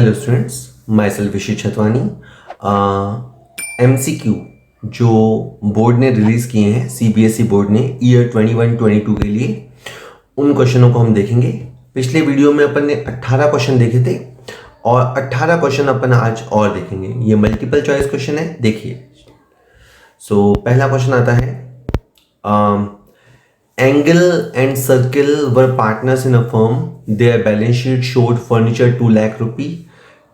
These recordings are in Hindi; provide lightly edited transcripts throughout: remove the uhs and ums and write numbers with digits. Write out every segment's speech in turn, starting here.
हेलो स्टूडेंट्स, माई सेल्फ विशी छतवानी। MCQ जो बोर्ड ने रिलीज़ किए हैं, CBSE बोर्ड ने ईयर 21-22 के लिए, उन क्वेश्चनों को हम देखेंगे। पिछले वीडियो में अपन ने 18 क्वेश्चन देखे थे और 18 क्वेश्चन अपन आज और देखेंगे। ये मल्टीपल चॉइस क्वेश्चन है, देखिए। पहला क्वेश्चन आता है, Angle and Circle were partners in a firm. Their balance sheet showed furniture 2 lakh rupee,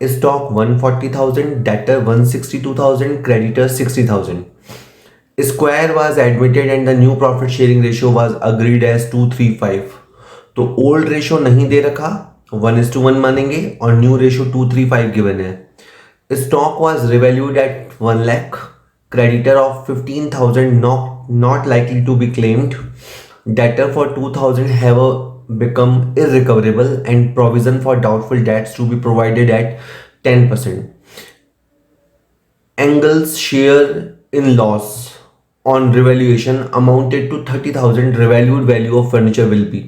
stock 140,000, debtor 162,000, creditor 60,000. Square was admitted and the new profit sharing ratio was agreed as 2:3:5. तो old ratio नहीं दे रखा, 1:1 मानेंगे और new ratio 2:3:5 given है. Stock was revalued at 1 lakh. Creditor of 15,000 not likely to be claimed. Debtor for 2,000 have become irrecoverable and provision for doubtful debts to be provided at 10%. Angle's share in loss on revaluation amounted to 30,000. Revalued value of furniture will be.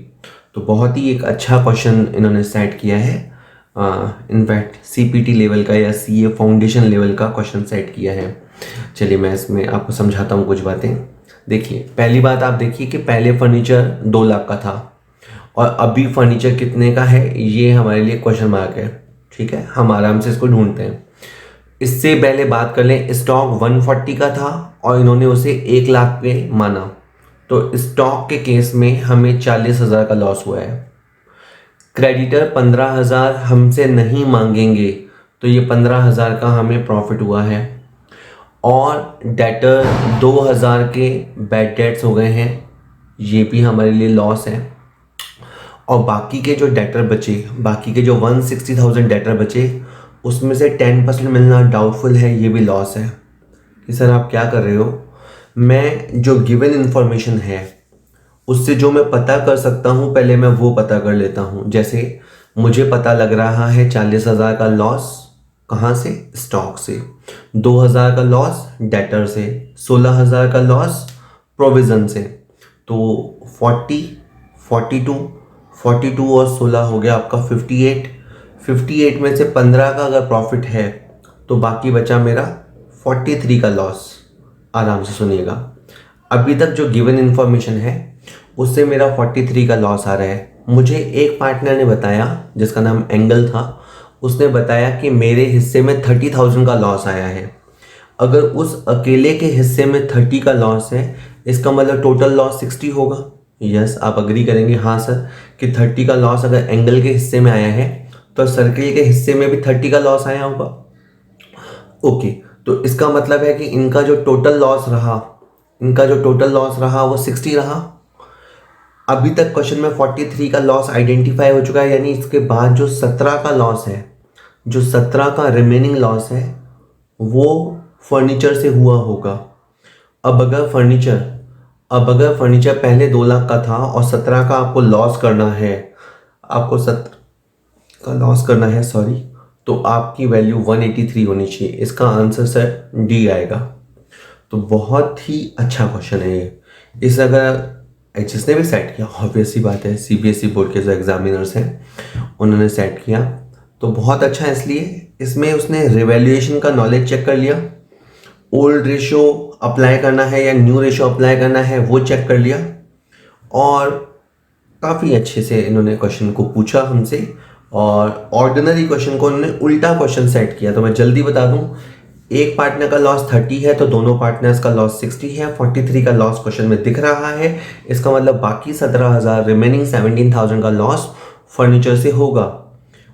तो बहुत ही एक अच्छा क्वेश्चन इन्होंने सेट किया है। इनफैक्ट CPT लेवल का या CA फाउंडेशन लेवल का क्वेश्चन सेट किया है। चलिए मैं इसमें आपको समझाता हूँ कुछ बातें। देखिए, पहली बात आप देखिए कि पहले फर्नीचर 2 लाख का था और अभी फर्नीचर कितने का है, ये हमारे लिए क्वेश्चन मार्क है। ठीक है, हम आराम से इसको ढूंढते हैं। इससे पहले बात कर लें, स्टॉक 140 का था और इन्होंने उसे 1 लाख पे माना, तो स्टॉक के केस में हमें 40,000 का लॉस हुआ है। क्रेडिटर 15,000 हमसे नहीं मांगेंगे, तो ये 15,000 का हमें प्रॉफिट हुआ है। और डेटर 2,000 के बैड डेट्स हो गए हैं, ये भी हमारे लिए लॉस है। और बाकी के जो डेटर बचे, बाकी के जो 160,000 डेटर बचे, उसमें से 10% मिलना डाउटफुल है, ये भी लॉस है। कि सर आप क्या कर रहे हो? मैं जो गिवन इन्फॉर्मेशन है उससे जो मैं पता कर सकता हूँ, पहले मैं वो पता कर लेता हूँ। जैसे मुझे पता लग रहा है 40,000 का लॉस कहाँ से? स्टॉक से। 2,000 का लॉस डेटर से, 16,000 का लॉस प्रोविज़न से। तो 42 और 16 हो गया आपका 58 में से 15 का अगर प्रॉफिट है तो बाकी बचा मेरा 43 का लॉस। आराम से सुनिएगा, अभी तक जो गिवन इन्फॉर्मेशन है उससे मेरा 43 का लॉस आ रहा है। मुझे एक पार्टनर ने बताया, जिसका नाम एंगल था, उसने बताया कि मेरे हिस्से में 30,000 का लॉस आया है। अगर उस अकेले के हिस्से में 30 का लॉस है, इसका मतलब टोटल लॉस 60 होगा। यस, आप अग्री करेंगे हाँ सर कि 30 का लॉस अगर एंगल के हिस्से में आया है तो सर्किल के हिस्से में भी 30 का लॉस आया होगा। ओके, तो इसका मतलब है कि इनका जो टोटल लॉस रहा वो 60 रहा। अभी तक क्वेश्चन में 43 का लॉस आइडेंटिफाई हो चुका है, यानी इसके बाद जो 17 का लॉस है, जो 17 का रिमेनिंग लॉस है, वो फर्नीचर से हुआ होगा। अब अगर फर्नीचर पहले 2 लाख का था और 17 का आपको लॉस करना है, तो आपकी वैल्यू 183 होनी चाहिए। इसका आंसर सर डी आएगा। तो बहुत ही अच्छा क्वेश्चन है ये। इस अगर जिसने भी सेट किया, ऑब्वियस सी बात है CBSE बोर्ड के जो एग्जामिनर्स हैं उन्होंने सेट किया, तो बहुत अच्छा है। इसलिए इसमें उसने रिवैल्यूएशन का नॉलेज चेक कर लिया, ओल्ड रेशो अप्लाई करना है या न्यू रेशो अप्लाई करना है वो चेक कर लिया, और काफ़ी अच्छे से इन्होंने क्वेश्चन को पूछा हमसे, और ऑर्डिनरी क्वेश्चन को उन्होंने उल्टा क्वेश्चन सेट किया। तो मैं जल्दी बता दूं, एक पार्टनर का लॉस 30 है तो दोनों पार्टनर्स का लॉस 60 है। 43 का लॉस क्वेश्चन में दिख रहा है, इसका मतलब बाकी 17,000, रिमेनिंग 17,000 का लॉस फर्नीचर से होगा।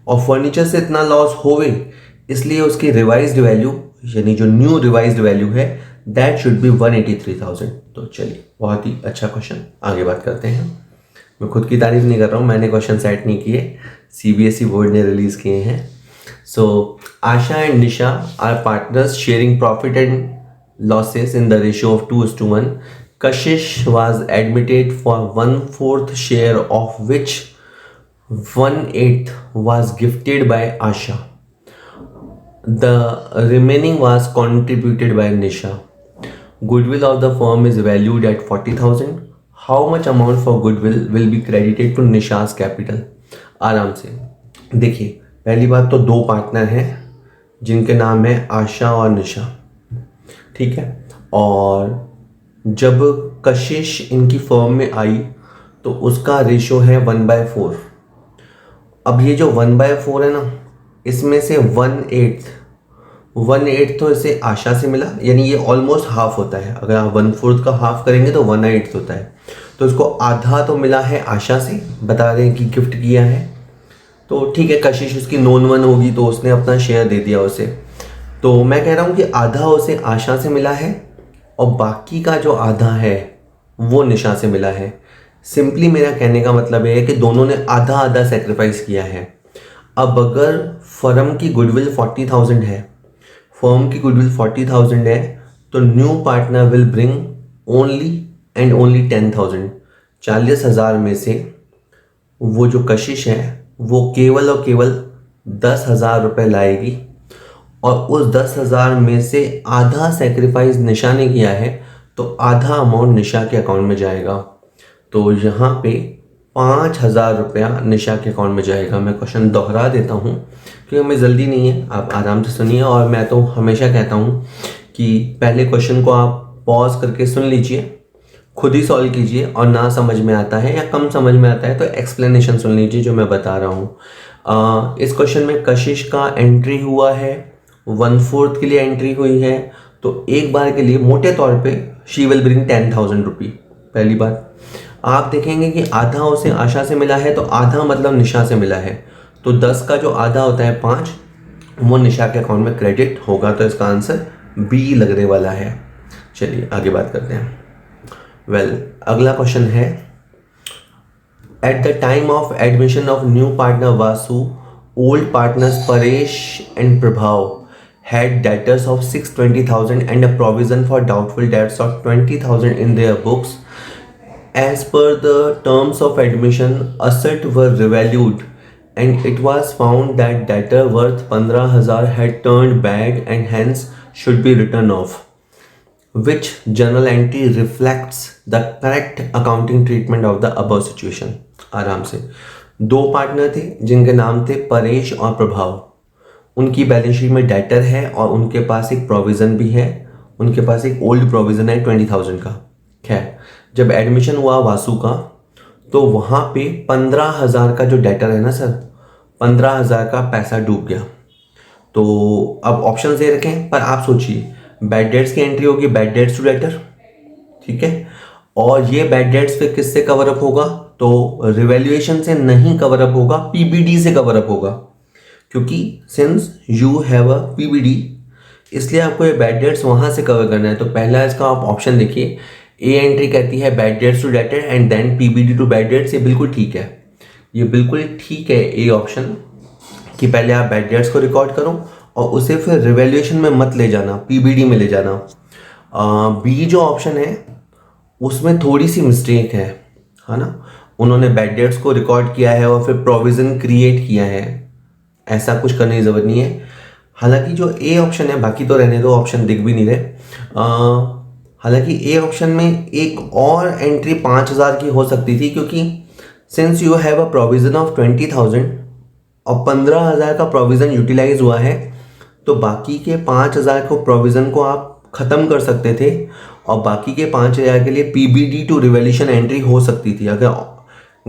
और फर्नीचर से इतना लॉस होवे, इसलिए उसकी रिवाइज्ड वैल्यू, यानी जो न्यू रिवाइज्ड वैल्यू है, दैट शुड बी 183,000। तो चलिए, बहुत ही अच्छा क्वेश्चन, आगे बात करते हैं। मैं खुद की तारीफ नहीं कर रहा हूँ, मैंने क्वेश्चन सेट नहीं किए, CBSE बोर्ड ने रिलीज़ किए हैं। So, Asha and Nisha are partners sharing profit and losses in the ratio of 2:1. Kashish was admitted for 1/4 share, of which 1/8 was gifted by Asha. The remaining was contributed by Nisha. Goodwill of the firm is valued at 40,000. How much amount for goodwill will be credited to Nisha's capital? आराम से देखिए, पहली बात तो दो पार्टनर हैं जिनके नाम है आशा और निशा, ठीक है। और जब कशिश इनकी फर्म में आई तो उसका रेशो है 1/4। अब ये जो 1/4 है ना, इसमें से 1/8 तो इसे आशा से मिला, यानी ये ऑलमोस्ट हाफ होता है। अगर आप 1/4 का हाफ करेंगे तो 1/8 होता है। तो इसको आधा तो मिला है आशा से, बता दें कि गिफ्ट किया है। तो ठीक है, कशिश उसकी नोन वन होगी तो उसने अपना शेयर दे दिया उसे। तो मैं कह रहा हूँ कि आधा उसे आशा से मिला है और बाकी का जो आधा है वो निशा से मिला है। सिंपली मेरा कहने का मतलब ये है कि दोनों ने आधा आधा सेक्रीफाइस किया है। अब अगर फर्म की गुडविल 40,000 है, फर्म की गुडविल 40,000 है, तो new partner will bring only and only 10,000। 40,000 में से वो जो कशिश है वो केवल और केवल 10,000 रुपये लाएगी और उस 10,000 में से आधा सेक्रीफाइस निशा ने किया है तो आधा अमाउंट निशा के अकाउंट में जाएगा। तो यहाँ पे 5,000 रुपया निशा के अकाउंट में जाएगा। मैं क्वेश्चन दोहरा देता हूँ क्योंकि हमें जल्दी नहीं है, आप आराम से सुनिए। और मैं तो हमेशा कहता हूँ कि पहले क्वेश्चन को आप पॉज करके सुन लीजिए, खुद ही सॉल्व कीजिए, और ना समझ में आता है या कम समझ में आता है तो एक्सप्लेनेशन सुन लीजिए जो मैं बता रहा हूँ। इस क्वेश्चन में कशिश का एंट्री हुआ है, 1/4 के लिए एंट्री हुई है, तो एक बार के लिए मोटे तौर पे शी विल ब्रिंग 10,000 रुपी। पहली बात आप देखेंगे कि आधा उसे आशा से मिला है तो आधा मतलब निशा से मिला है, तो 10 का जो आधा होता है 5, वो निशा के अकाउंट में क्रेडिट होगा। तो इसका आंसर बी लगने वाला है। चलिए आगे बात करते हैं। अगला क्वेश्चन है, eight the time of admission of new partner Vasu, old partners Paresh and प्रभाव had debtors of 620,000 and a provision for doubtful debts of 20,000 in their books. As per the terms of admission, assets were revalued and it was found that debtor worth 15,000 had turned bad and hence should be written off. Which journal entry reflects the correct accounting treatment of the above situation? आराम से, दो पार्टनर थे जिनके नाम थे परेश और प्रभाव। उनकी बैलेंस शीट में डेटर है और उनके पास एक प्रोविज़न भी है। उनके पास एक ओल्ड प्रोविज़न है 20,000 का। खैर, जब एडमिशन हुआ वासु का तो वहाँ पे 15,000 का जो डेटर है ना सर, 15,000 का पैसा डूब गया। तो अब ऑप्शन दे रखे हैं, पर आप सोचिए बैड डेट्स की एंट्री होगी, बैड डेट्स टू डेटर, ठीक है। और ये बैड डेट्स फिर किससे कवर अप होगा? तो रिवैल्यूएशन से नहीं कवर अप होगा, पीबीडी से कवर अप होगा, क्योंकि since you have a PBD इसलिए आपको ये बैड डेट्स वहाँ से कवर करना है। तो पहला इसका आप ऑप्शन देखिए, ए एंट्री कहती है bad debts to debtor and then PBD to bad debts. ये बिल्कुल ठीक है, ये बिल्कुल ठीक है ए ऑप्शन, कि पहले आप बैड डेट्स को रिकॉर्ड करो और उसे फिर रिवैल्यूएशन में मत ले जाना, पीबीडी में ले जाना। बी जो ऑप्शन है उसमें थोड़ी सी मिस्टेक है ना। उन्होंने बैड डेट्स को रिकॉर्ड किया है और फिर प्रोविज़न क्रिएट किया है, ऐसा कुछ करने की ज़रूरत नहीं है। हालांकि जो ए ऑप्शन है, बाकी तो रहने दो, ऑप्शन दिख भी नहीं रहे। हालांकि ए ऑप्शन में एक और एंट्री 5,000 की हो सकती थी, क्योंकि since you have a provision of 20,000 और 15,000 का प्रोविज़न यूटिलाइज हुआ है, तो बाकी के 5,000 को प्रोविज़न को आप ख़त्म कर सकते थे और बाकी के 5,000 के लिए पीबीडी टू रिवैल्यूएशन एंट्री हो सकती थी। अगर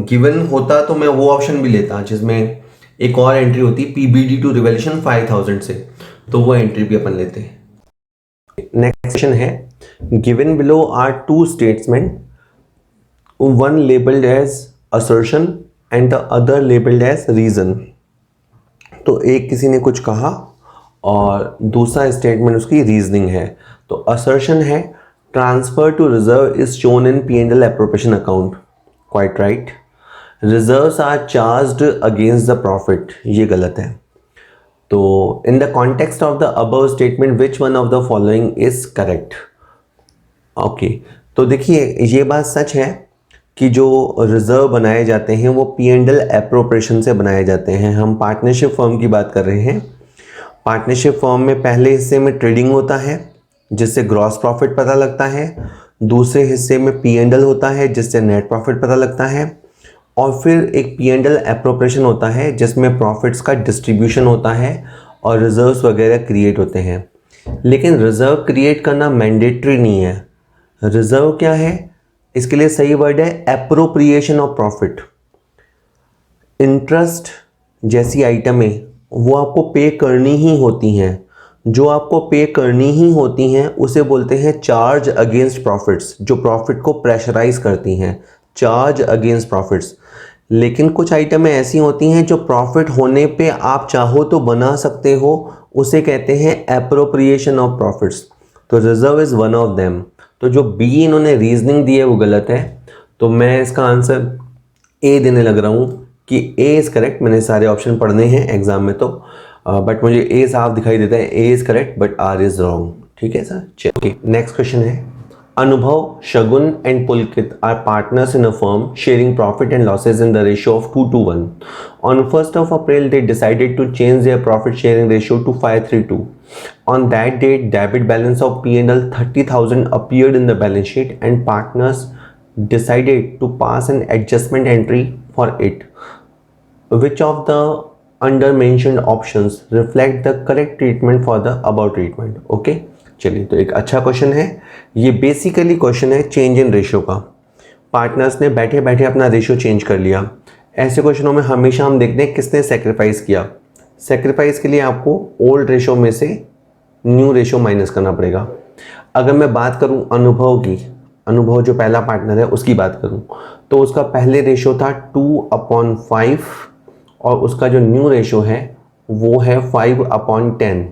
गिवन होता तो मैं वो ऑप्शन भी लेता जिसमें एक और एंट्री होती पीबीडी टू रिवैल्यूएशन 5,000 से, तो वो एंट्री भी अपन लेते हैं। नेक्स्ट क्वेश्चन है, given below are two statement, one labelled as assertion and the other labelled as reason. तो एक किसी ने कुछ कहा और दूसरा स्टेटमेंट उसकी रीजनिंग है। तो असर्शन है transfer to reserve is shown in P&L appropriation account, quite right. Reserves are charged against the profit, ये गलत है। तो in the context of the above statement which one of the following is correct? Okay, तो देखिए ये बात सच है कि जो रिजर्व बनाए जाते हैं वो P&L एप्रोप्रिएशन से बनाए जाते हैं। हम पार्टनरशिप फर्म की बात कर रहे हैं। पार्टनरशिप फर्म में पहले हिस्से में ट्रेडिंग होता है जिससे ग्रॉस प्रॉफिट पता लगता है, दूसरे हिस्से में P&L होता है जिससे नेट प्रॉफिट पता लगता है, और फिर एक P&L एप्रोप्रिएशन होता है जिसमें प्रॉफिट्स का डिस्ट्रीब्यूशन होता है और रिजर्व्स वगैरह क्रिएट होते हैं। लेकिन रिजर्व क्रिएट करना मैंडेटरी नहीं है। रिजर्व क्या है, इसके लिए सही वर्ड है एप्रोप्रिएशन ऑफ प्रॉफिट। इंटरेस्ट जैसी आइटमें वो आपको पे करनी ही होती हैं, जो आपको पे करनी ही होती हैं उसे बोलते हैं चार्ज अगेंस्ट प्रॉफिट्स, जो प्रॉफिट को प्रेशराइज करती हैं, चार्ज अगेंस्ट प्रॉफिट्स। लेकिन कुछ आइटमें ऐसी होती हैं जो प्रॉफिट होने पे आप चाहो तो बना सकते हो, उसे कहते हैं एप्रोप्रिएशन ऑफ प्रॉफिट्स। तो reserve is one of them. तो जो बी इन्होंने रीजनिंग दी है वो गलत है, तो मैं इसका आंसर ए देने लग रहा हूँ कि ए इज़ करेक्ट। मैंने सारे ऑप्शन पढ़ने हैं एग्जाम में तो बट मुझे ए साफ दिखाई देता है, A is correct but R is wrong. ठीक है सर, चलिए नेक्स्ट क्वेश्चन है। Anubhav, Shagun and Pulkit are partners in a firm sharing profit and losses in the ratio of 2:1. On 1st of April, they decided to change their profit sharing ratio to 5:3:2. On that date, debit balance of P&L 30,000 appeared in the balance sheet and partners decided to pass an adjustment entry for it. Which of the under mentioned options reflect the correct treatment for the above treatment? Okay, चलिए तो एक अच्छा क्वेश्चन है ये। बेसिकली क्वेश्चन है चेंज इन रेशियो का। पार्टनर्स ने बैठे बैठे अपना रेशियो चेंज कर लिया। ऐसे क्वेश्चनों में हमेशा हम देखते हैं किसने सेक्रीफाइस किया। सेक्रीफाइस के लिए आपको ओल्ड रेशियो में से न्यू रेशियो माइनस करना पड़ेगा। अगर मैं बात करूं अनुभव की, अनुभव जो पहला पार्टनर है उसकी बात करूं तो उसका पहले रेशियो था 2/5 और उसका जो न्यू रेशियो है वो है 5/10।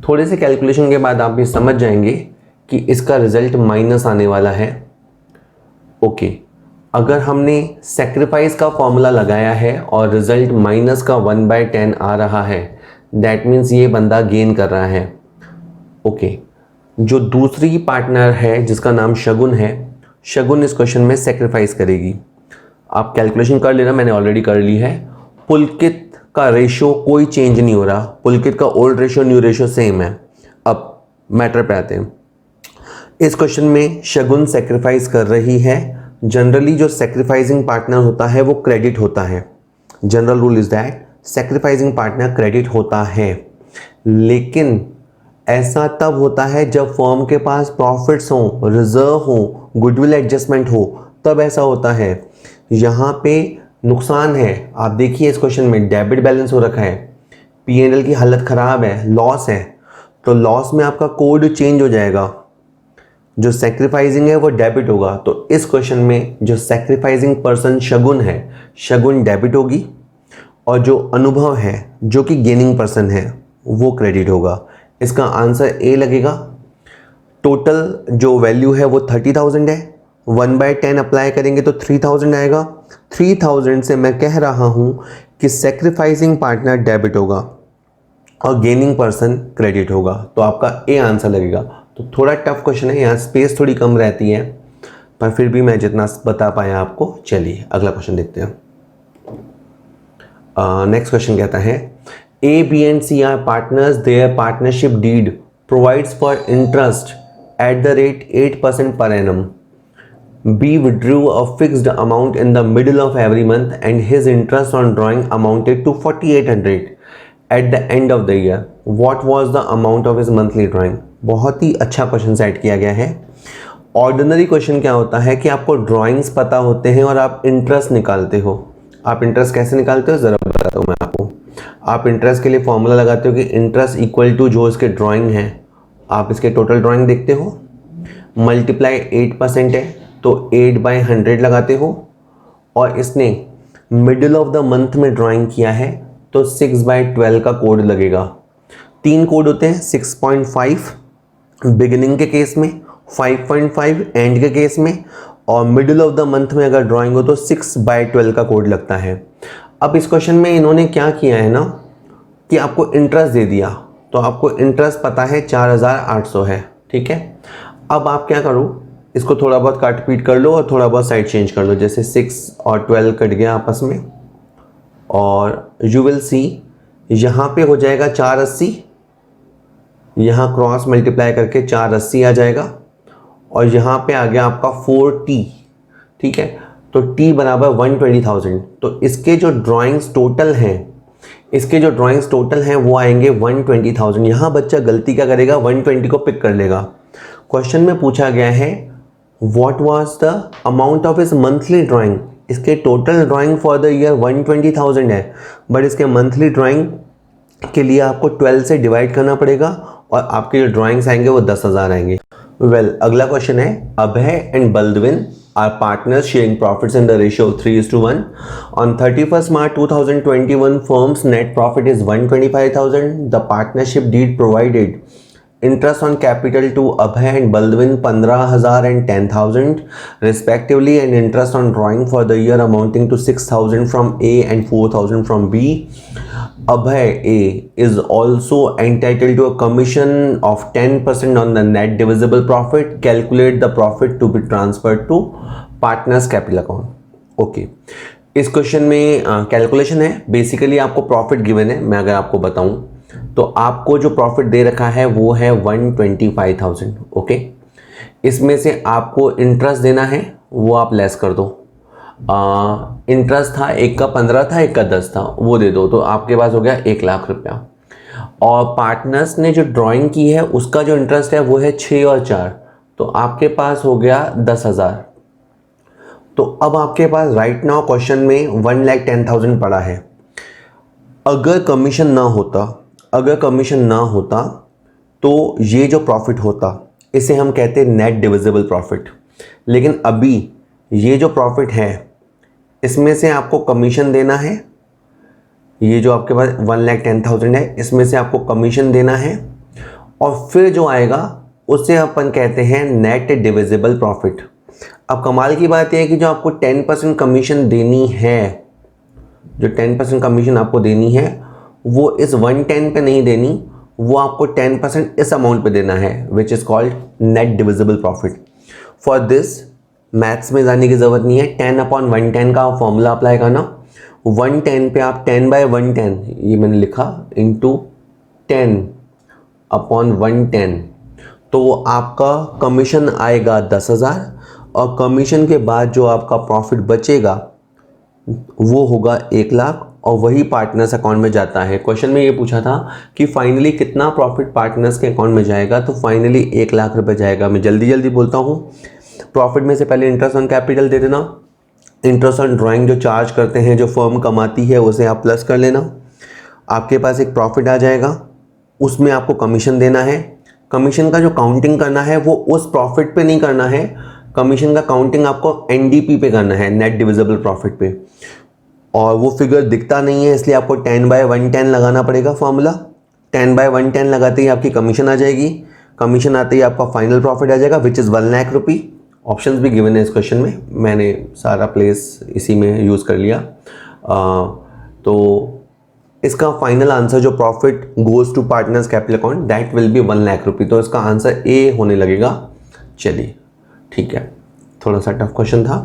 थोड़े से कैलकुलेशन के बाद आप भी समझ जाएंगे कि इसका रिजल्ट माइनस आने वाला है। ओके, अगर हमने सेक्रीफाइस का फॉर्मूला लगाया है और रिजल्ट माइनस का 1/10 आ रहा है, दैट मीन्स ये बंदा गेन कर रहा है। ओके, जो दूसरी पार्टनर है जिसका नाम शगुन है, शगुन इस क्वेश्चन में सेक्रीफाइस करेगी। आप कैलकुलेशन कर लेना, मैंने ऑलरेडी कर ली है। पुलकित का रेशियो कोई चेंज नहीं हो रहा, पुलकित का old ratio new ratio same है। अब मैटर पे आते हैं। इस क्वेश्चन में शगुन सेक्रीफाइस कर रही है। जनरली जो सेक्रीफाइसिंग पार्टनर होता है वो क्रेडिट होता है। General rule is that sacrificing partner credit होता है, लेकिन ऐसा तब होता है जब फर्म के पास प्रॉफिट्स हों, रिजर्व हो, गुडविल एडजस्टमेंट हो, तब ऐसा होता है। यहाँ पे नुकसान है। आप देखिए इस क्वेश्चन में डेबिट बैलेंस हो रखा है, P&L की हालत ख़राब है, लॉस है, तो लॉस में आपका कोड चेंज हो जाएगा। जो सेक्रीफाइसिंग है वो डेबिट होगा। तो इस क्वेश्चन में जो सेक्रीफाइसिंग पर्सन शगुन है, शगुन डेबिट होगी और जो अनुभव है जो कि गेनिंग पर्सन है वो क्रेडिट होगा। इसका आंसर ए लगेगा। टोटल जो वैल्यू है वो 30,000 है, 1/10 अप्लाई करेंगे तो 3,000 आएगा। 3,000 से मैं कह रहा हूँ कि सेक्रीफाइसिंग पार्टनर डेबिट होगा और गेनिंग पर्सन क्रेडिट होगा। तो आपका ए आंसर लगेगा। तो थोड़ा टफ क्वेश्चन है, यहाँ स्पेस थोड़ी कम रहती है, पर फिर भी मैं जितना बता पाया आपको। चलिए अगला क्वेश्चन देखते हैं। नेक्स्ट क्वेश्चन कहता है A, B and C are partners. Their partnership deed provides for interest at the rate 8% per annum. B withdrew a fixed amount in the middle of every month and his interest on drawing amounted to 4,800 at the end of the year. What was the amount of his monthly drawing? बहुत ही अच्छा क्वेश्चन सेट किया गया है। ऑर्डिनरी क्वेश्चन क्या होता है कि आपको ड्राइंग्स पता होते हैं और आप इंटरेस्ट निकालते हो। आप इंटरेस्ट कैसे निकालते हो ज़रा बताता हूँ मैं आपको। आप इंटरेस्ट के लिए फॉर्मूला लगाते हो कि इंटरेस्ट इक्वल टू जो इसके ड्राइंग है, आप इसके टोटल ड्राइंग देखते हो, मल्टीप्लाई 8% है तो 8/100 लगाते हो, और इसने मिडिल ऑफ द मंथ में ड्राइंग किया है तो 6/12 का कोड लगेगा। 3 कोड होते हैं, 6.5 बिगिनिंग के केस में, 5.5 एंड के केस में, और मिडिल ऑफ द मंथ में अगर ड्राइंग हो तो 6/12 का कोड लगता है। अब इस क्वेश्चन में इन्होंने क्या किया है ना कि आपको इंटरेस्ट दे दिया, तो आपको इंटरेस्ट पता है 4,800 है, ठीक है। अब आप क्या करो, इसको थोड़ा बहुत काट पीट कर लो और थोड़ा बहुत साइड चेंज कर लो। जैसे 6 और 12 कट गया आपस में, और यू विल सी यहाँ पे हो जाएगा 480, यहाँ क्रॉस मल्टीप्लाई करके 480 आ जाएगा, और यहाँ पे आ गया आपका 4t, ठीक है। तो टी बराबर 120,000, तो इसके जो ड्राइंग्स टोटल हैं वो आएंगे 120,000। यहाँ बच्चा गलती क्या करेगा, 120 को पिक कर लेगा। क्वेश्चन में पूछा गया है what was the amount of his monthly drawing. इसके total drawing for the year 120,000 है, बट इसके मंथली ड्राइंग के लिए आपको 12 से डिवाइड करना पड़ेगा और आपके जो ड्राइंग्स आएंगे वो 10,000 आएंगे। अगला क्वेश्चन है अभय and बल्दविन are partners sharing profits in the ratio of 3:1. On 31st March 2021, firm's net profit is 125,000. The partnership deed provided interest on capital to Abhay and Baldwin 15,000 and 10,000 respectively, and interest on drawing for the year amounting to 6,000 from A and 4,000 from B. Abhay A is also entitled to a commission of 10% on the net divisible profit. Calculate the profit to be transferred to partners capital account. Okay, इस क्वेश्चन में कैलकुलेशन है। बेसिकली आपको प्रॉफिट गिवन है। मैं अगर आपको बताऊं तो आपको जो प्रॉफिट दे रखा है वो है 125,000। ओके, इसमें से आपको इंटरेस्ट देना है, वो आप लेस कर दो। इंटरेस्ट था, एक का 15 था, एक का 10 था, वो दे दो, तो आपके पास हो गया 1,00,000 रुपया। और पार्टनर्स ने जो ड्राइंग की है उसका जो इंटरेस्ट है वो है 6 और 4, तो आपके पास हो गया 10,000। तो अब आपके पास राइट नाउ क्वेश्चन में 1,10,000 पड़ा है। अगर कमीशन ना होता तो ये जो प्रॉफिट होता इसे हम कहते हैं नेट डिविजिबल प्रॉफिट। लेकिन अभी ये जो प्रॉफिट है इसमें से आपको कमीशन देना है। ये जो आपके पास 1,10,000 है इसमें से आपको कमीशन देना है, और फिर जो आएगा उसे अपन कहते हैं नेट डिविजिबल प्रॉफिट। अब कमाल की बात यह है कि जो आपको 10% कमीशन देनी है, जो 10% कमीशन आपको देनी है वो इस 110 पे नहीं देनी, वो आपको 10% इस अमाउंट पे देना है, which is called net divisible profit. For this maths में जाने की ज़रूरत नहीं है। 10/110 का फॉर्मूला अप्लाई करना। 110 पे आप 10/110, ये मैंने लिखा, इंटू 10/110, तो आपका कमीशन आएगा 10,000, और कमीशन के बाद जो आपका प्रॉफिट बचेगा वो होगा 1,00,000, और वही पार्टनर्स अकाउंट में जाता है। क्वेश्चन में ये पूछा था कि फाइनली कितना प्रॉफिट पार्टनर्स के अकाउंट में जाएगा, तो फाइनली 1,00,000 रुपये जाएगा। मैं जल्दी बोलता हूँ। प्रॉफिट में से पहले इंटरेस्ट ऑन कैपिटल दे देना, इंटरेस्ट ऑन ड्राइंग जो चार्ज करते हैं, जो फर्म कमाती है, उसे आप प्लस कर लेना। आपके पास एक प्रॉफिट आ जाएगा, उसमें आपको कमीशन देना है। कमीशन का जो काउंटिंग करना है वो उस प्रॉफिट पे नहीं करना है, कमीशन का काउंटिंग आपको एनडीपी पे करना है, नेट डिविजिबल प्रॉफिट पे, और वो फिगर दिखता नहीं है इसलिए आपको 10/110 लगाना पड़ेगा फॉर्मूला। 10/110 लगाते ही आपकी कमीशन आ जाएगी, कमीशन आते ही आपका फाइनल प्रॉफिट आ जाएगा, विच इज़ 1,00,000 रुपये। ऑप्शंस भी गिवन है इस क्वेश्चन में, मैंने सारा प्लेस इसी में यूज़ कर लिया। तो इसका फाइनल आंसर जो profit goes to partners capital account that will be 1,00,000 रुपये, तो इसका आंसर ए होने लगेगा। चलिए ठीक है, थोड़ा सा टफ क्वेश्चन था,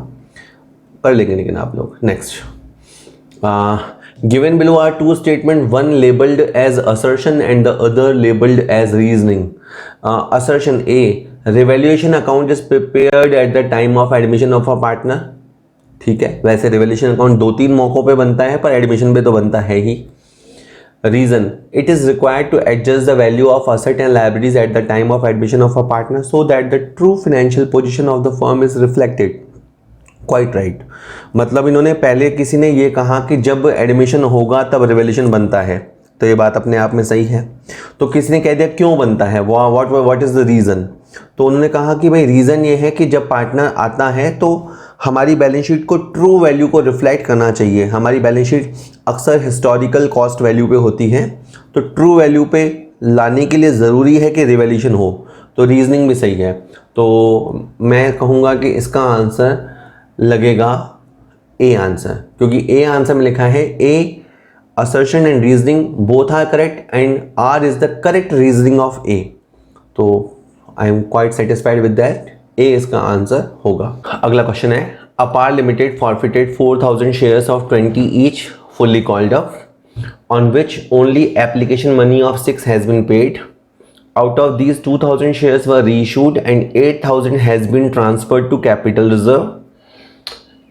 कर लेंगे लेकिन आप लोग। Next, given below are two statements, one labeled as assertion and the other labeled as reasoning. Assertion A, revaluation account is prepared at the time of admission of a partner. ठीक है, वैसे रिवैल्यूएशन अकाउंट 2-3 मौकों पे बनता है, पर एडमिशन पे तो बनता है ही। Reason, it is required to adjust the value of asset and liabilities at the time of admission of a partner so that the true financial position of the firm is reflected. Quite right. मतलब इन्होंने पहले किसी ने ये कहा कि जब एडमिशन होगा तब रिवैल्यूएशन बनता है, तो ये बात अपने आप में सही है। तो किसी ने कह दिया क्यों बनता है, व्हाट इज़ द रीज़न, तो उन्होंने कहा कि भाई रीज़न ये है कि जब पार्टनर आता है तो हमारी बैलेंस शीट को ट्रू वैल्यू को रिफ्लेक्ट करना चाहिए। हमारी बैलेंस शीट अक्सर हिस्टोरिकल कॉस्ट वैल्यू पे होती है, तो ट्रू वैल्यू पे लाने के लिए ज़रूरी है कि रिवैल्यूएशन हो, तो रीजनिंग भी सही है। तो मैं कहूँगा कि इसका आंसर लगेगा ए आंसर, क्योंकि ए आंसर में लिखा है ए assertion and reasoning both are correct and R is the correct reasoning of A, तो I am quite satisfied with that, A इसका आंसर होगा। अगला क्वेश्चन है, अपार limited forfeited 4,000 shares of 20 each fully called up, on which only application money of 6 has been paid. Out of these 2,000 shares were reissued and 8,000 has been transferred to capital reserve.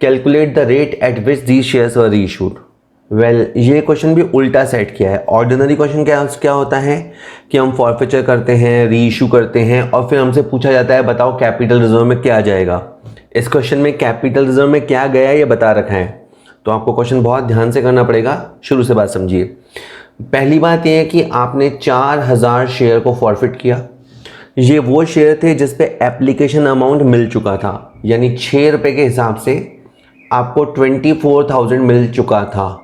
Calculate the rate at which these shares were reissued. Well, ये क्वेश्चन भी उल्टा सेट किया है। ऑर्डिनरी क्वेश्चन क्या होता है कि हम फॉरफीचर करते हैं, री इशू करते हैं और फिर हमसे पूछा जाता है बताओ कैपिटल रिजर्व में क्या जाएगा। इस क्वेश्चन में कैपिटल रिजर्व में क्या गया ये बता रखा है, तो आपको क्वेश्चन बहुत ध्यान से करना पड़ेगा। शुरू से बात समझिए। पहली बात यह है कि आपने 4000 शेयर को फॉरफिट किया। ये वो शेयर थे जिस पे एप्लीकेशन अमाउंट मिल चुका था, यानी 6 रुपये के हिसाब से आपको 24,000 मिल चुका था।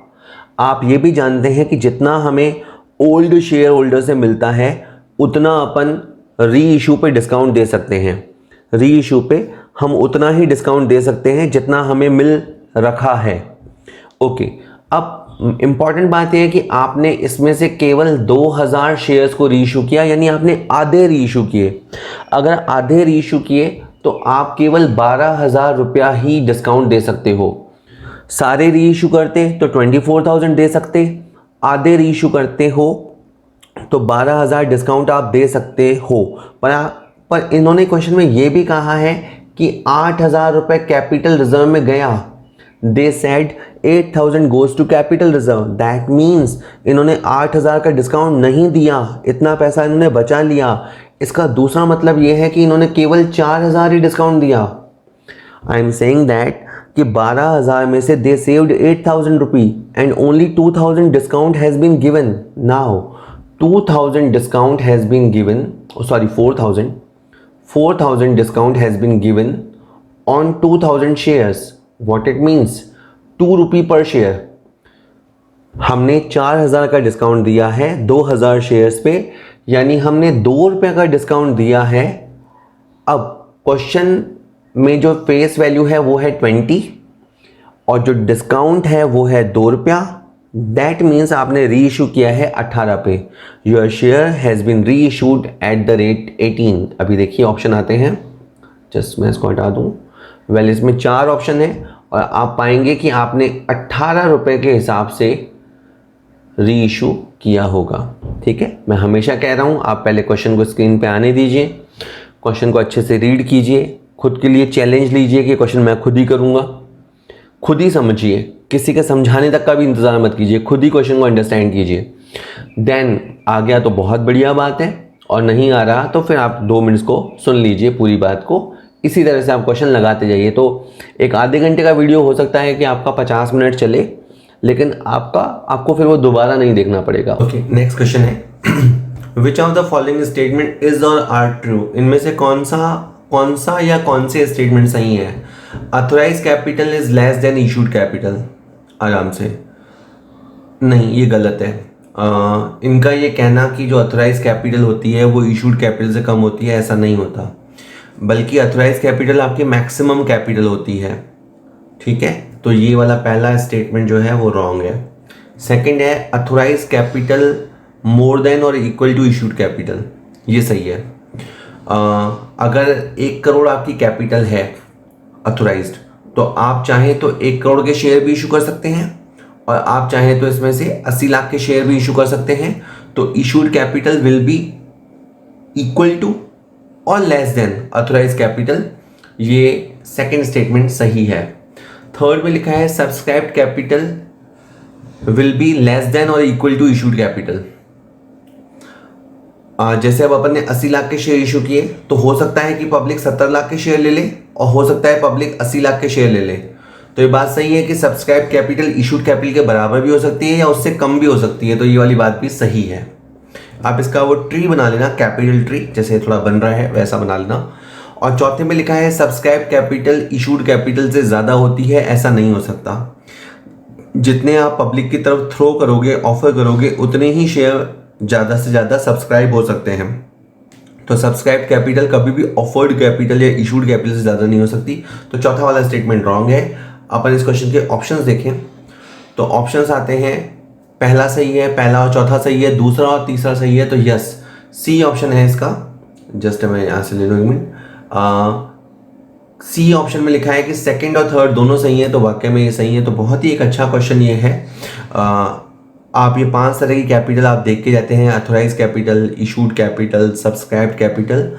आप ये भी जानते हैं कि जितना हमें ओल्ड शेयर होल्डर से मिलता है उतना अपन री इशू पे डिस्काउंट दे सकते हैं। री इशू पे हम उतना ही डिस्काउंट दे सकते हैं जितना हमें मिल रखा है। ओके, अब इंपॉर्टेंट बात यह है कि आपने इसमें से केवल 2000 शेयर्स को री इशू किया, यानी आपने आधे री इशू किए। अगर आधे री इशू किए तो आप केवल 12,000 रुपया ही डिस्काउंट दे सकते हो। सारे री इशू करते तो 24,000 दे सकते, आधे री इशू करते हो तो 12,000 डिस्काउंट आप दे सकते हो। पर इन्होंने क्वेश्चन में ये भी कहा है कि 8,000 रुपये कैपिटल रिजर्व में गया। They said 8,000 goes to capital reserve. That means इन्होंने 8,000 का डिस्काउंट नहीं दिया, इतना पैसा इन्होंने बचा लिया। इसका दूसरा मतलब ये है कि इन्होंने केवल 4,000 ही डिस्काउंट दिया। आई एम सेइंग दैट कि 12,000 में से they saved 8,000 rupee and only 2,000 discount has been given. Now 2,000 discount has been given, sorry 4,000 discount has been given on 2,000 shares. What it means 2 rupee per share. हमने 4,000 का डिस्काउंट दिया है 2,000 शेयर्स पे, यानी हमने 2 रुपये का डिस्काउंट दिया है। अब क्वेश्चन में जो फेस वैल्यू है वो है 20 और जो डिस्काउंट है वो है 2 रुपया। दैट मीन्स आपने री इशू किया है 18 पे। योर शेयर हैज़ बीन री इशूड एट द रेट 18। अभी देखिए ऑप्शन आते हैं, जस्ट मैं इसको हटा दूँ। वेल, इसमें 4 ऑप्शन है और आप पाएंगे कि आपने 18 रुपये के हिसाब से री इशू किया होगा। ठीक है, मैं हमेशा कह रहा हूँ आप पहले क्वेश्चन को स्क्रीन पे आने दीजिए, क्वेश्चन को अच्छे से रीड कीजिए, खुद के लिए चैलेंज लीजिए कि क्वेश्चन मैं खुद ही करूँगा, खुद ही समझिए, किसी के समझाने तक का भी इंतज़ार मत कीजिए, खुद ही क्वेश्चन को अंडरस्टैंड कीजिए। देन आ गया तो बहुत बढ़िया बात है, और नहीं आ रहा तो फिर आप 2 मिनट्स को सुन लीजिए पूरी बात को। इसी तरह से आप क्वेश्चन लगाते जाइए। तो एक आधे घंटे का वीडियो हो सकता है कि आपका 50 मिनट चले, लेकिन आपको फिर वो दोबारा नहीं देखना पड़ेगा। ओके, नेक्स्ट क्वेश्चन है which of the following statement is और आर ट्रू। इनमें से कौन सा या कौन से स्टेटमेंट सही है। Authorise capital is less than issued capital. आराम से, नहीं, ये गलत है। इनका ये कहना कि जो अथोराइज कैपिटल होती है वो इशूड कैपिटल से कम होती है, ऐसा नहीं होता, बल्कि अथोराइज कैपिटल आपकी मैक्सिमम कैपिटल होती है। ठीक है, तो ये वाला पहला स्टेटमेंट जो है वो रॉन्ग है। सेकंड है अथोराइज कैपिटल मोर देन और इक्वल टू इशूड कैपिटल, ये सही है। अगर 1 करोड़ आपकी कैपिटल है अथोराइज्ड, तो आप चाहें तो 1 करोड़ के शेयर भी इशू कर सकते हैं और आप चाहें तो इसमें से 80 लाख के शेयर भी इशू कर सकते हैं। तो issued capital will be equal to और लेस देन अथोराइज कैपिटल। ये सेकंड स्टेटमेंट सही है। थर्ड में लिखा है subscribed capital will be less than और इक्वल टू इशूड कैपिटल। जैसे अब अपन ने 80 लाख के शेयर इशू किए, तो हो सकता है कि पब्लिक 70 लाख के शेयर ले ले और हो सकता है पब्लिक 80 लाख के शेयर ले ले। तो ये बात सही है कि सब्सक्राइब कैपिटल इशूड कैपिटल के बराबर भी हो सकती है या उससे कम भी हो सकती है, तो ये वाली बात भी सही है। आप इसका वो ट्री बना लेना, कैपिटल ट्री जैसे थोड़ा बन रहा है वैसा बना लेना। और चौथे में लिखा है सब्सक्राइब कैपिटल इशूड कैपिटल से ज़्यादा होती है, ऐसा नहीं हो सकता। जितने आप पब्लिक की तरफ थ्रो करोगे, ऑफर करोगे, उतने ही शेयर ज़्यादा से ज़्यादा सब्सक्राइब हो सकते हैं। तो सब्सक्राइब कैपिटल कभी भी ऑफर्ड कैपिटल या इशूड कैपिटल से ज़्यादा नहीं हो सकती। तो चौथा वाला स्टेटमेंट रॉन्ग है। अपन इस क्वेश्चन के ऑप्शंस देखें तो ऑप्शंस आते हैं, पहला सही है, पहला और चौथा सही है, दूसरा और तीसरा सही है, तो यस सी ऑप्शन है इसका। जस्ट मैं यहाँ से ले लूँ 1 मिनट। सी ऑप्शन में लिखा है कि सेकंड और थर्ड दोनों सही है, तो वाकई में ये सही है। तो बहुत ही एक अच्छा क्वेश्चन ये है। आप ये 5 तरह की कैपिटल आप देख के जाते हैं, authorise capital, issued capital, subscribed capital,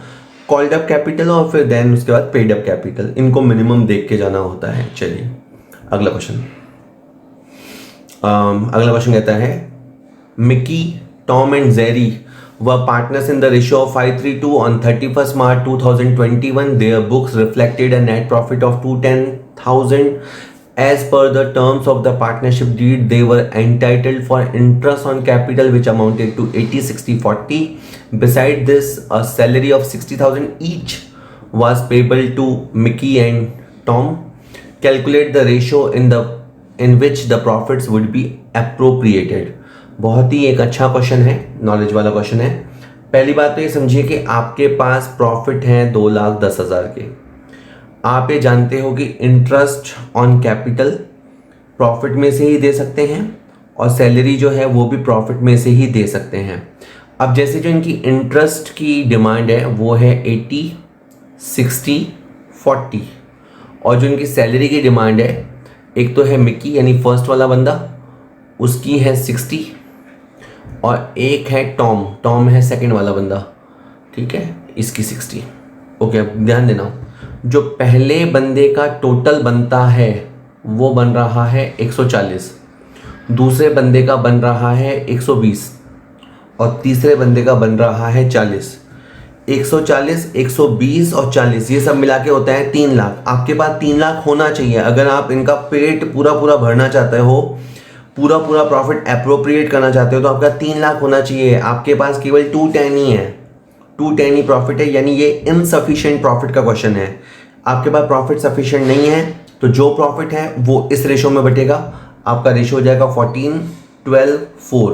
called up capital और फिर देन उसके बाद पेड अप कैपिटल। इनको मिनिमम देख के जाना होता है। चलिए अगला क्वेश्चन कहता है Mickey, Tom and Jerry were partners in the ratio of 5:3 on 31st March 2021. Their books reflected a net profit of 210,000. As per the terms of the partnership deed, they were entitled for interest on capital which amounted to 80-60-40. Besides this, a salary of 60,000 each was payable to Mickey and Tom. Calculate the ratio in which the profits would be appropriated. बहुत ही एक अच्छा क्वेश्चन है, नॉलेज वाला क्वेश्चन है। पहली बात तो ये समझिए कि आपके पास प्रॉफिट है 2,10,000 के। आप ये जानते हो कि इंटरेस्ट ऑन कैपिटल प्रॉफिट में से ही दे सकते हैं और सैलरी जो है वो भी प्रॉफिट में से ही दे सकते हैं। अब जैसे जो इनकी इंटरेस्ट की डिमांड है वो है 80, 60, 40 और जो इनकी सैलरी की डिमांड है, एक तो है मिकी यानी फर्स्ट वाला बंदा, उसकी है 60 और एक है टॉम है सेकंड वाला बंदा, ठीक है, इसकी 60। ओके, अब ध्यान देना, जो पहले बंदे का टोटल बनता है वो बन रहा है 140, दूसरे बंदे का बन रहा है 120 और तीसरे बंदे का बन रहा है 40। 140, 120 और 40 ये सब मिला के होता है 3 लाख। आपके पास 3 लाख होना चाहिए अगर आप इनका पेट पूरा भरना चाहते हो, पूरा प्रॉफिट अप्रोप्रिएट करना चाहते हो, तो आपका 3 लाख होना चाहिए। आपके पास केवल 210 ही है, 210 ही प्रॉफिट है, यानी ये इनसफिशिएंट प्रॉफिट का क्वेश्चन है। आपके पास प्रॉफिट सफिशिएंट नहीं है तो जो प्रॉफिट है वो इस रेशो में बटेगा। आपका रेशो हो जाएगा 14, 12, 4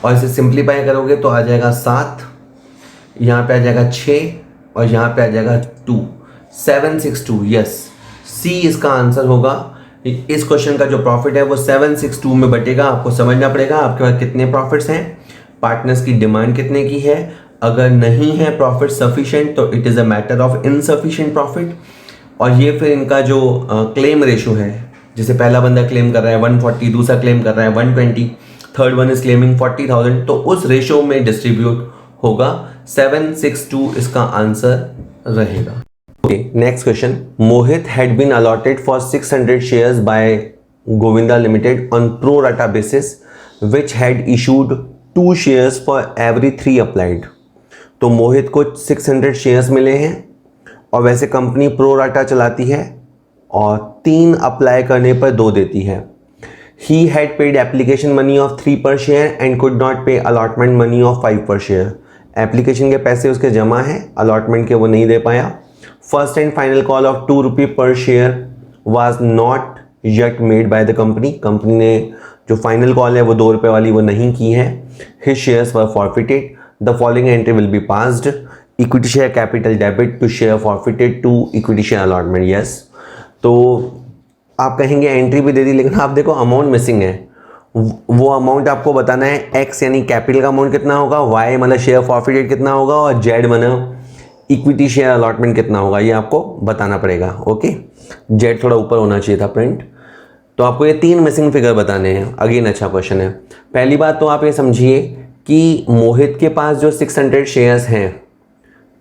और इसे सिंप्लीफाई करोगे तो आ जाएगा 7, यहाँ पे आ जाएगा 6 और यहाँ पे आ जाएगा 2, 762। यस, सी इसका आंसर होगा। इस क्वेश्चन का जो प्रॉफिट है वो 762 में बटेगा। आपको समझना पड़ेगा आपके पास कितने प्रॉफिट्स हैं, पार्टनर्स की डिमांड कितने की है। अगर नहीं है प्रॉफिट सफिशिएंट तो it is a matter of insufficient profit. और ये फिर इनका जो क्लेम रेशो है, जैसे पहला बंदा क्लेम कर रहा है 140, दूसरा क्लेम कर रहा है 120, थर्ड वन इज क्लेमिंग 40,000, तो उस रेशो में डिस्ट्रीब्यूट होगा। 762 इसका आंसर रहेगा। Okay, next question. Mohit had been allotted for 600 shares by Govinda Limited on pro rata basis, which had issued 2 shares for every 3 applied. तो मोहित को 600 शेयर्स मिले हैं और वैसे कंपनी प्रो राटा चलाती है और 3 अप्लाई करने पर 2 देती है। He had paid application money of 3 per share and could not pay allotment money of 5 per share. Application के पैसे उसके जमा हैं, अलॉटमेंट के वो नहीं दे पाया। First and final call of 2 rupee per share was not yet made by the company. Company ने जो फाइनल कॉल है वो 2 रुपये वाली वो नहीं की है। His shares were forfeited. The following entry will be passed. Equity share capital debit to share forfeited to equity share allotment. Yes. तो आप कहेंगे एंट्री भी दे दी, लेकिन आप देखो अमाउंट मिसिंग है। वो अमाउंट आपको बताना है, एक्स यानी कैपिटल का अमाउंट कितना होगा, वाई मतलब शेयर फॉरफिटेड कितना होगा और जेड मतलब इक्विटी शेयर अलॉटमेंट कितना होगा, ये आपको बताना पड़ेगा। ओके, जेड थोड़ा ऊपर होना चाहिए था प्रिंट। तो आपको ये 3 मिसिंग फिगर बताने हैं। अगेन अच्छा क्वेश्चन है। पहली बात तो आप ये समझिए कि मोहित के पास जो 600 शेयर्स हैं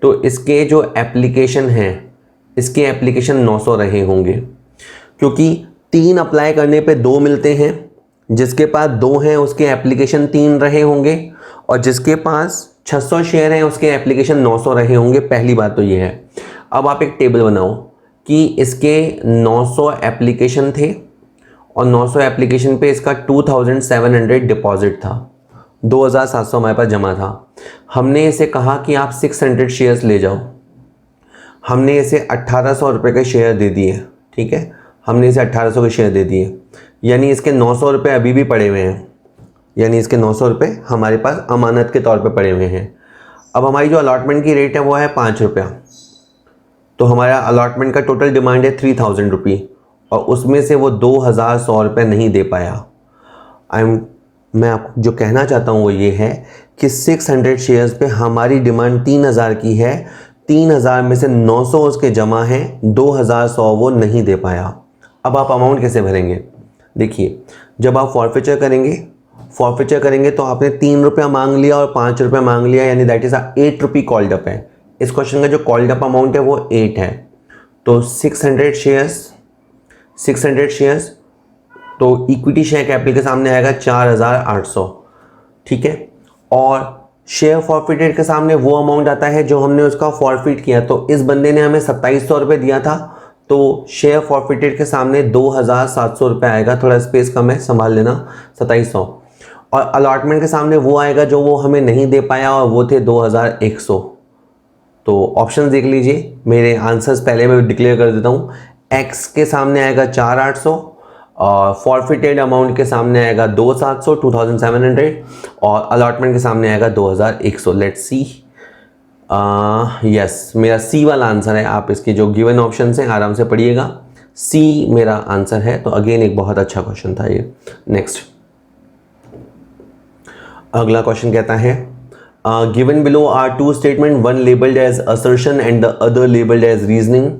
तो इसके जो एप्लीकेशन हैं, इसके एप्लीकेशन 900 रहे होंगे, क्योंकि 3 अप्लाई करने पे 2 मिलते हैं। जिसके पास 2 हैं उसके एप्लीकेशन 3 रहे होंगे और जिसके पास 600 शेयर हैं उसके एप्लीकेशन 900 रहे होंगे। पहली बात तो ये है। अब आप एक टेबल बनाओ कि इसके 900 एप्लीकेशन थे और 900 एप्लीकेशन पे इसका 2700 डिपॉजिट था, 2700 हमारे पास जमा था। हमने इसे कहा कि आप 600 शेयर्स ले जाओ। हमने इसे 1800 रुपये के शेयर दे दिए, ठीक है, हमने इसे 1800 के शेयर दे दिए, यानी इसके 900 रुपये अभी भी पड़े हुए हैं, यानी इसके 900 रुपये हमारे पास अमानत के तौर पे पड़े हुए हैं। अब हमारी जो अलॉटमेंट की रेट है वो है 5 रुपया, तो हमारा अलॉटमेंट का टोटल डिमांड है 3000 रुपये और उसमें से वो 2100 रुपये नहीं दे पाया। मैं आपको जो कहना चाहता हूँ वो ये है कि 600 शेयर्स पे हमारी डिमांड 3000 की है, 3000 में से 900 उसके जमा हैं, 2100 वो नहीं दे पाया। अब आप अमाउंट कैसे भरेंगे? देखिए, जब आप फॉरफीचर करेंगे तो आपने 3 रुपया मांग लिया और 5 रुपया मांग लिया, यानी that is 8 rupee called up है। इस क्वेश्चन का जो कॉल्ड अप अमाउंट है वो 8 है। तो 600 शेयर्स तो इक्विटी शेयर कैपिटल के सामने आएगा 4,800, ठीक है। और शेयर फॉरफिटेड के सामने वो अमाउंट आता है जो हमने उसका फॉरफिट किया। तो इस बंदे ने हमें 2700 रुपये दिया था, तो शेयर फॉरफिटेड के सामने 2,700 रुपये आएगा। थोड़ा स्पेस कम है, संभाल लेना, 2700। और अलॉटमेंट के सामने वो आएगा जो वो हमें नहीं दे पाया, और वो थे 2,100। तो ऑप्शन देख लीजिए, मेरे आंसर्स पहले मैं डिक्लेयर कर देता हूँ। एक्स के सामने आएगा 4,800, और फॉरफिटेड अमाउंट के सामने आएगा 2,700 2,700, और अलॉटमेंट के सामने आएगा 2,100। लेट्स सी, यस, मेरा सी वाला आंसर है। आप इसके जो गिवन ऑप्शन हैं आराम से पढ़िएगा, सी मेरा आंसर है। तो अगेन एक बहुत अच्छा क्वेश्चन था ये। नेक्स्ट, अगला क्वेश्चन कहता है, given below are two statement, one labelled as assertion and the other labelled as reasoning.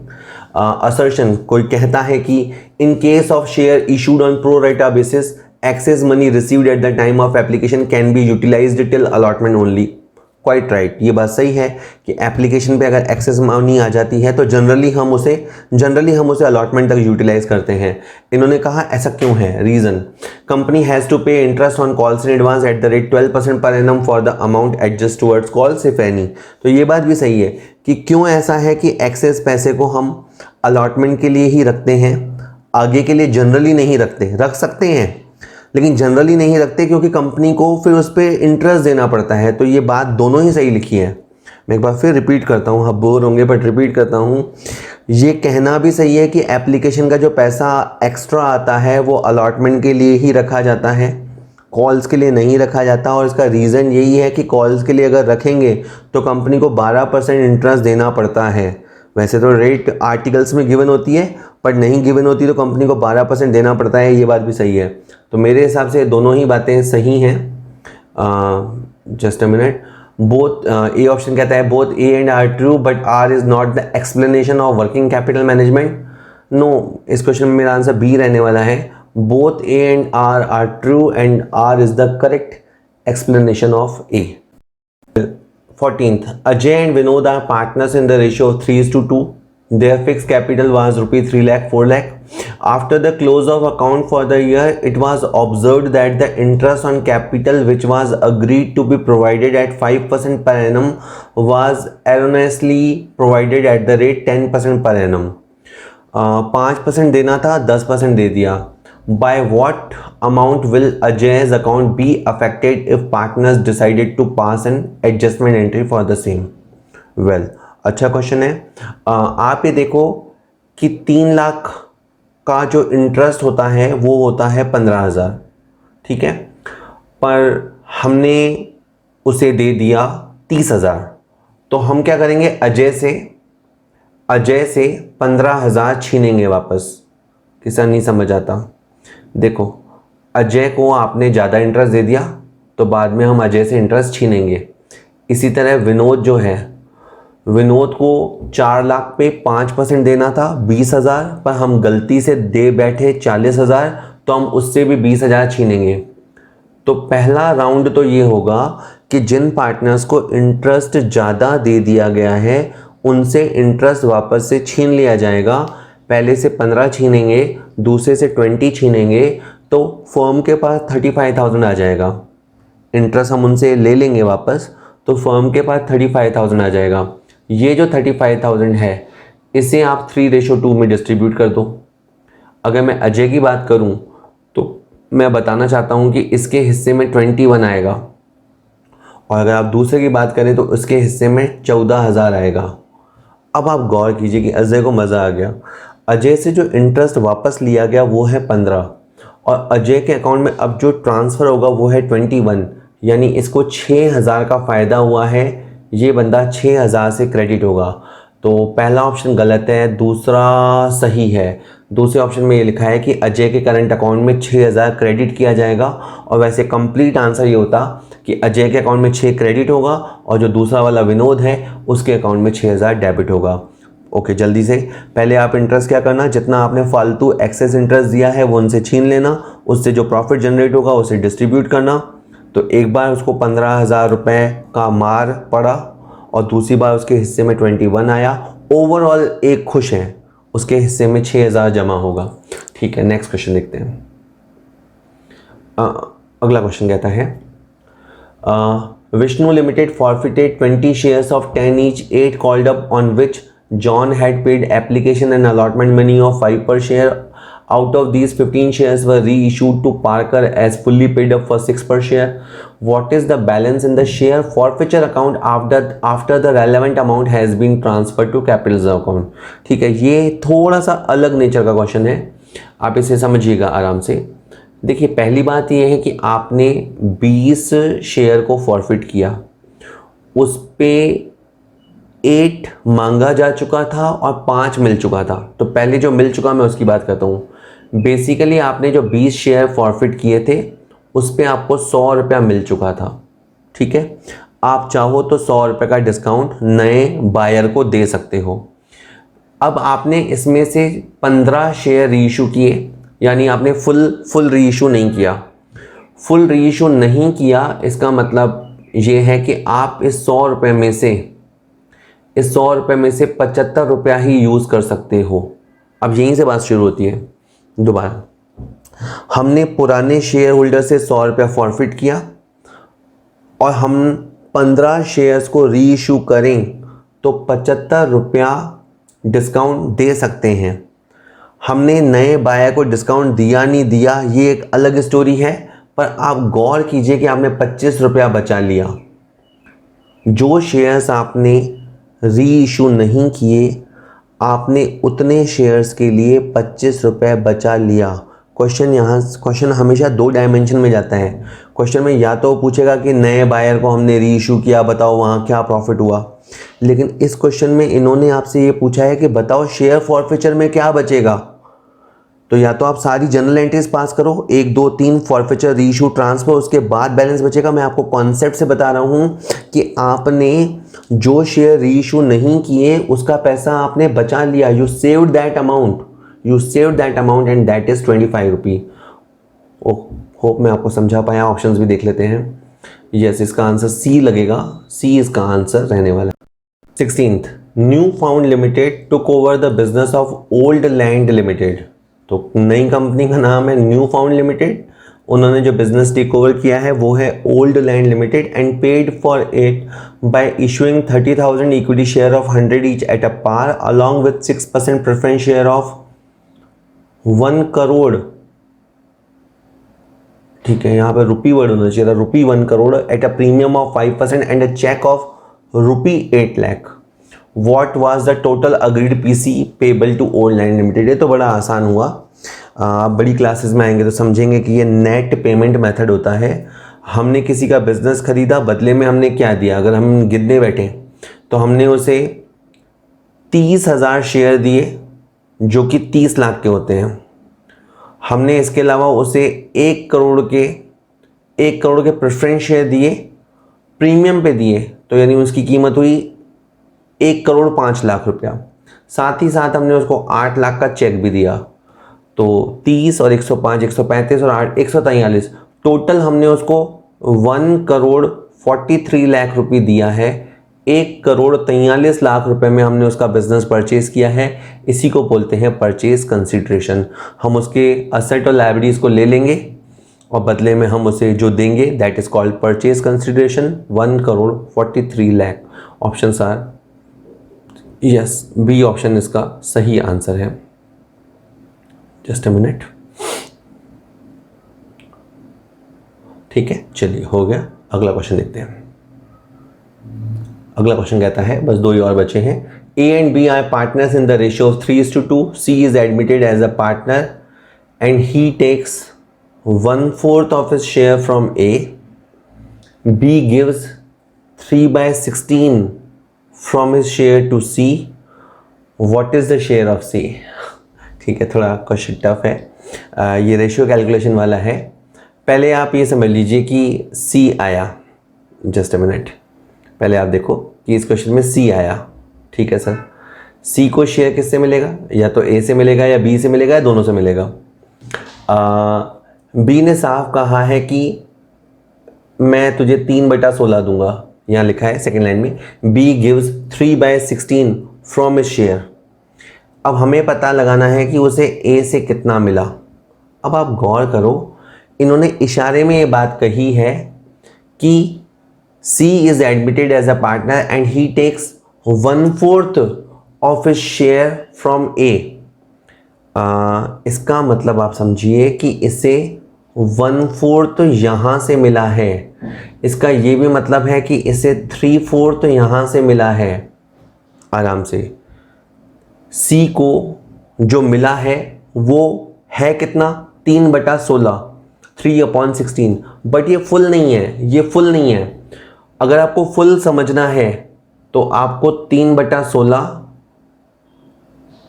Assertion, कोई कहता है कि in case of share issued on pro rata basis, excess money received at the time of application can be utilised till allotment only. Quite right, ये बात सही है कि एप्लीकेशन पे अगर एक्सेस मनी आ जाती है तो जनरली हम उसे अलॉटमेंट तक यूटिलाइज करते हैं। इन्होंने कहा ऐसा क्यों है, रीज़न, कंपनी हैज़ टू पे interest on calls in advance at the rate 12% per annum for the amount adjust towards calls if any. तो ये बात भी सही है कि क्यों ऐसा है कि एक्सेस पैसे को हम अलॉटमेंट के लिए ही रखते हैं, आगे के लिए जनरली नहीं रखते। रख सकते हैं लेकिन जनरली नहीं रखते, क्योंकि कंपनी को फिर उस पर इंटरेस्ट देना पड़ता है। तो ये बात दोनों ही सही लिखी है। मैं एक बार फिर रिपीट करता हूँ, आप बोर होंगे बट रिपीट करता हूँ। ये कहना भी सही है कि एप्लीकेशन का जो पैसा एक्स्ट्रा आता है वो अलॉटमेंट के लिए ही रखा जाता है, कॉल्स के लिए नहीं रखा जाता। और इसका रीज़न यही है कि कॉल्स के लिए अगर रखेंगे तो कंपनी को 12% इंटरेस्ट देना पड़ता है। वैसे तो रेट आर्टिकल्स में गिवन होती है, पर नहीं गिवन होती तो कंपनी को 12% देना पड़ता है। ये बात भी सही है। तो मेरे हिसाब से दोनों ही बातें सही हैं। Just a minute, both, A option कहता है both A and R true but R is not the explanation of working capital management. No, इस क्वेश्चन में मेरा आंसर बी रहने वाला है। Both A and R true and R is the correct explanation of A. 14th, Ajay and Vinod are partners in the ratio of 3:2. Their fixed capital was rupees 3 lakh, 4 lakh. After the close of account for the year, it was observed that the interest on capital which was agreed to be provided at 5% per annum was erroneously provided at the rate 10% per annum. 5% देना था, 10% दे दिया। By what amount will Ajay's account be affected if partners decided to pass an adjustment entry for the same? Well, अच्छा क्वेश्चन है। आप ये देखो कि 3 लाख का जो इंटरेस्ट होता है वो होता है 15,000, ठीक है, पर हमने उसे दे दिया 30,000। तो हम क्या करेंगे, अजय से 15,000 छीनेंगे वापस। किसा नहीं समझ आता। देखो, अजय को आपने ज़्यादा इंटरेस्ट दे दिया तो बाद में हम अजय से इंटरेस्ट छीनेंगे। इसी तरह विनोद जो है, विनोद को 4 लाख पे 5% देना था, 20,000, पर हम गलती से दे बैठे 40,000, तो हम उससे भी 20,000 छीनेंगे। तो पहला राउंड तो ये होगा कि जिन पार्टनर्स को इंटरेस्ट ज़्यादा दे दिया गया है उनसे इंटरेस्ट वापस से छीन लिया जाएगा। पहले से 15 छीनेंगे, दूसरे से 20 छीनेंगे, तो फर्म के पास 35,000 आ जाएगा। इंटरेस्ट हम उनसे ले लेंगे वापस, तो फर्म के पास 35,000 आ जाएगा। ये जो 35,000 है इसे आप 3:2 में डिस्ट्रीब्यूट कर दो। अगर मैं अजय की बात करूं तो मैं बताना चाहता हूं कि इसके हिस्से में 21 आएगा, और अगर आप दूसरे की बात करें तो उसके हिस्से में 14,000 आएगा। अब आप गौर कीजिए कि अजय को मज़ा आ गया। अजय से जो इंटरेस्ट वापस लिया गया वो है 15, और अजय के अकाउंट में अब जो ट्रांसफ़र होगा वो है 21, यानी इसको 6,000 का फ़ायदा हुआ है। ये बंदा 6,000 से क्रेडिट होगा। तो पहला ऑप्शन गलत है, दूसरा सही है। दूसरे ऑप्शन में ये लिखा है कि अजय के करंट अकाउंट में 6,000 क्रेडिट किया जाएगा, और वैसे कंप्लीट आंसर ये होता कि अजय के अकाउंट में 6 क्रेडिट होगा और जो दूसरा वाला विनोद है उसके अकाउंट में 6,000 डेबिट होगा। ओके, जल्दी से पहले आप इंटरेस्ट क्या करना, जितना आपने फालतू एक्सेस इंटरेस्ट दिया है वो उनसे छीन लेना, उससे जो प्रॉफिट जनरेट होगा उसे डिस्ट्रीब्यूट करना। तो एक बार उसको 15,000 रुपये का मार पड़ा और दूसरी बार उसके हिस्से में 21 आया। ओवरऑल एक खुश है, उसके हिस्से में 6,000 जमा होगा। ठीक है, नेक्स्ट क्वेश्चन देखते हैं। अगला क्वेश्चन कहता है Vishnu limited forfeited 20 shares of 10 each 8 called up on which John had paid application and allotment money of 5 per share. Out of these 15 shares were reissued to Parker as fully paid up for 6 per share. What is the balance in the share forfeiture account after the relevant amount has been transferred to capital reserve account? ठीक है, ये थोड़ा सा अलग नेचर का क्वेश्चन है, आप इसे समझिएगा आराम से। देखिए, पहली बात यह है कि आपने 20 शेयर को फॉरफिट किया, उस पे 8 मांगा जा चुका था और 5 मिल चुका था। तो पहले जो मिल चुका मैं उसकी बात करता हूँ। बेसिकली आपने जो 20 शेयर फॉरफिट किए थे उस पे आपको 100 रुपया मिल चुका था, ठीक है। आप चाहो तो 100 रुपये का डिस्काउंट नए बायर को दे सकते हो। अब आपने इसमें से 15 शेयर रीइशू किए, यानी आपने फुल रीइशू नहीं किया। फुल रीइशू नहीं किया इसका मतलब ये है कि आप इस 100 रुपये में से 75 रुपया ही यूज़ कर सकते हो। अब यहीं से बात शुरू होती है। दोबारा, हमने पुराने शेयर होल्डर से 100 रुपया फॉरफिट किया और हम 15 शेयर्स को रीइशू करें तो 75 रुपया डिस्काउंट दे सकते हैं। हमने नए बायर को डिस्काउंट दिया नहीं दिया ये एक अलग स्टोरी है, पर आप गौर कीजिए कि आपने 25 रुपया बचा लिया। जो शेयर्स आपने रीइशू नहीं किए, आपने उतने शेयर्स के लिए 25 रुपये बचा लिया। क्वेश्चन हमेशा 2 डायमेंशन में जाता है। क्वेश्चन में या तो पूछेगा कि नए बायर को हमने रीइशू किया, बताओ वहाँ क्या प्रॉफिट हुआ, लेकिन इस क्वेश्चन में इन्होंने आपसे ये पूछा है कि बताओ शेयर फॉरफिचर में क्या बचेगा। तो या तो आप सारी जनरल एंट्रीज पास करो, 1 2 3 फॉरफिचर रीइशू ट्रांसफर, उसके बाद बैलेंस बचेगा। मैं आपको कॉन्सेप्ट से बता रहा हूँ कि आपने जो शेयर रीइशू नहीं किए उसका पैसा आपने बचा लिया। You saved that amount and that is 25 rupee. Hope मैं आपको समझा पाया। ऑप्शंस भी देख लेते हैं। यस, इसका आंसर सी लगेगा। सी इसका आंसर रहने वाला। 16th, new found limited took over the business of old Land limited. तो नई कंपनी का नाम है न्यू फाउंड लिमिटेड। उन्होंने जो बिजनेस टेक ओवर किया है वो है Old Land Limited and paid for it by issuing 30,000 equity share of 100 each at a par along with 6% preference share of 1 crore. ठीक है, यहाँ पे रुपी वर्ड होना चाहिए था, rupee 1 crore at a premium of 5% and a cheque of rupee 8 lakh. What was the total agreed PC payable to old land limited? ये तो बड़ा आसान हुआ। आप बड़ी क्लासेस में आएंगे तो समझेंगे कि ये नेट पेमेंट मेथड होता है। हमने किसी का बिजनेस खरीदा, बदले में हमने क्या दिया। अगर हम गिनने बैठे तो हमने उसे 30,000 शेयर दिए जो कि 30 लाख के होते हैं। हमने इसके अलावा उसे 1 करोड़ के प्रेफरेंस शेयर दिए, प्रीमियम पे दिए, तो यानी उसकी कीमत हुई 1 करोड़ 5 लाख रुपया। साथ ही साथ हमने उसको 8 लाख का चेक भी दिया। तो 30 और 105 135 और 8 143, टोटल हमने उसको 1 करोड़ 43 लाख रुपये दिया है। 1 करोड़ 43 लाख रुपए में हमने उसका बिजनेस परचेज किया है। इसी को बोलते हैं परचेज कंसिडरेशन। हम उसके असेट और लायबिलिटीज को ले लेंगे और बदले में हम उसे जो देंगे that is called purchase consideration. 1 crore 43 lakh. Options are yes, B option इसका सही आंसर है। Just a minute. ठीक है, चलिए हो गया। अगला क्वेश्चन देखते हैं। अगला क्वेश्चन कहता है, बस 2 ही और बचे हैं। A and B are partners in the ratio of 3:2. C is admitted as a partner and he takes 1/4 of his share from A. B gives 3/16 from his share to C. What is the share of C? ठीक है, थोड़ा क्वेश्चन टफ है। ये रेशियो कैलकुलेशन वाला है। पहले आप ये समझ लीजिए कि C आया। जस्ट अ मिनट, पहले आप देखो कि इस क्वेश्चन में C आया। ठीक है सर, C को शेयर किससे मिलेगा? या तो A से मिलेगा या B से मिलेगा या दोनों से मिलेगा। B ने साफ कहा है कि मैं तुझे 3/16 दूंगा। यहाँ लिखा है सेकेंड लाइन में B gives 3/16 from his share। अब हमें पता लगाना है कि उसे A से कितना मिला। अब आप गौर करो इन्होंने इशारे में ये बात कही है कि C is admitted as a partner and he takes 1/4 of his share from A. इसका मतलब आप समझिए कि इसे 1/4 यहाँ से मिला है। इसका ये भी मतलब है कि इसे 3/4 यहाँ से मिला है। आराम से C को जो मिला है वो है कितना, 3/16, 3/16, बट ये फुल नहीं है, ये फुल नहीं है। अगर आपको फुल समझना है तो आपको 3/16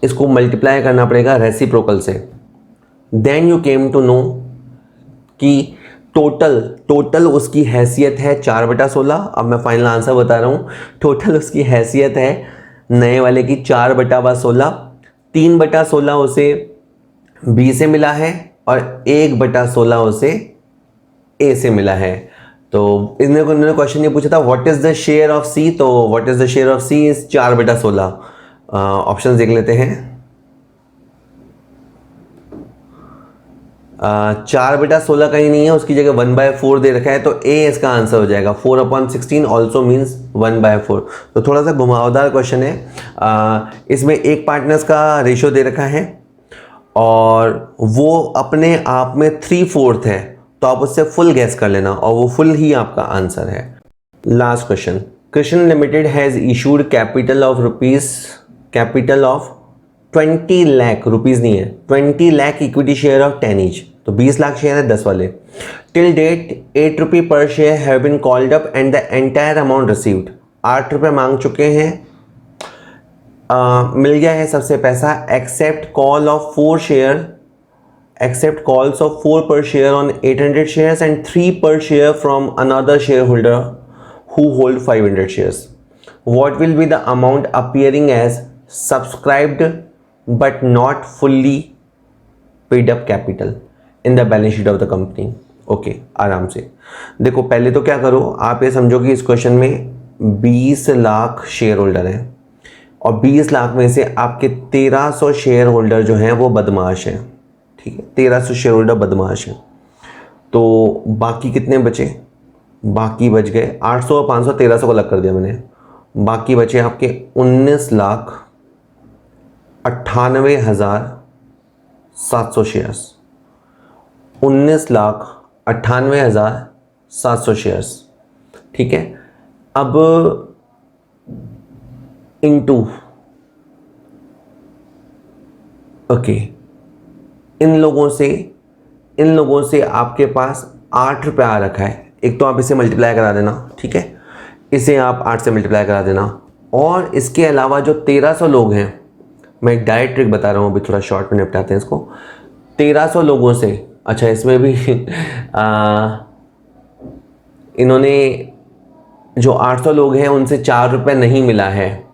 इसको मल्टीप्लाई करना पड़ेगा रेसिप्रोकल से। Then you came to know कि टोटल उसकी हैसियत है 4/16। अब मैं फाइनल आंसर बता रहा हूँ। टोटल उसकी हैसियत है नए वाले की 4/16। 3/16 उसे B से मिला है और 1/16 उसे A से मिला है। तो इन्होंने क्वेश्चन ये पूछा था what is the share of C, तो what is the share of C is 4/16। Option देख लेते हैं। 4/16 कहीं नहीं है, उसकी जगह 1/4 दे रखा है, तो A इसका आंसर हो जाएगा। 4/16 ऑल्सो मीन्स 1/4। तो थोड़ा सा घुमावदार क्वेश्चन है। इसमें एक पार्टनर्स का रेशियो दे रखा है और वो अपने आप में 3/4 है, तो आप उससे फुल गैस कर लेना और वो फुल ही आपका आंसर है। Last question, Krishna limited has issued capital of 20 lakh rupees नहीं है, 20 lakh equity share of 10 each, तो 20 लाख शेयर है 10 वाले। टिल डेट 8 रुपये per share have been called up and the entire amount received, 8 रुपये मांग चुके हैं, मिल गया है सबसे पैसा, except calls of 4 per share on 800 shares and 3 per share from another shareholder who hold 500 shares. What will be the amount appearing as subscribed but not fully paid up capital in the balance sheet of the company? Okay, आराम से देखो। पहले तो क्या करो, आप ये समझो कि इस क्वेश्चन में 20 लाख शेयर होल्डर हैं और 20 लाख में से आपके 1300 शेयर होल्डर जो हैं वो बदमाश हैं। ठीक है, 1300 शेयर होल्डर बदमाश हैं। तो बाकी कितने बचे, बाकी बच गए 800 और 500, 1300 को अलग कर दिया मैंने। बाकी बचे आपके 19,98,700 शेयर्स, 19,98,700 शेयर्स। ठीक है, अब इनटू ओके, इन लोगों से आपके पास 8 रुपये आ रखा है। एक तो आप इसे मल्टीप्लाई करा देना, ठीक है, इसे आप 8 से मल्टीप्लाई करा देना। और इसके अलावा जो 1300 लोग हैं, मैं एक डायरेक्ट ट्रिक बता रहा हूँ, अभी थोड़ा शॉर्ट में निपटाते हैं इसको। 1300 लोगों से, अच्छा इसमें भी इन्होंने जो 800 लोग हैं उनसे 4 रुपये नहीं मिला है,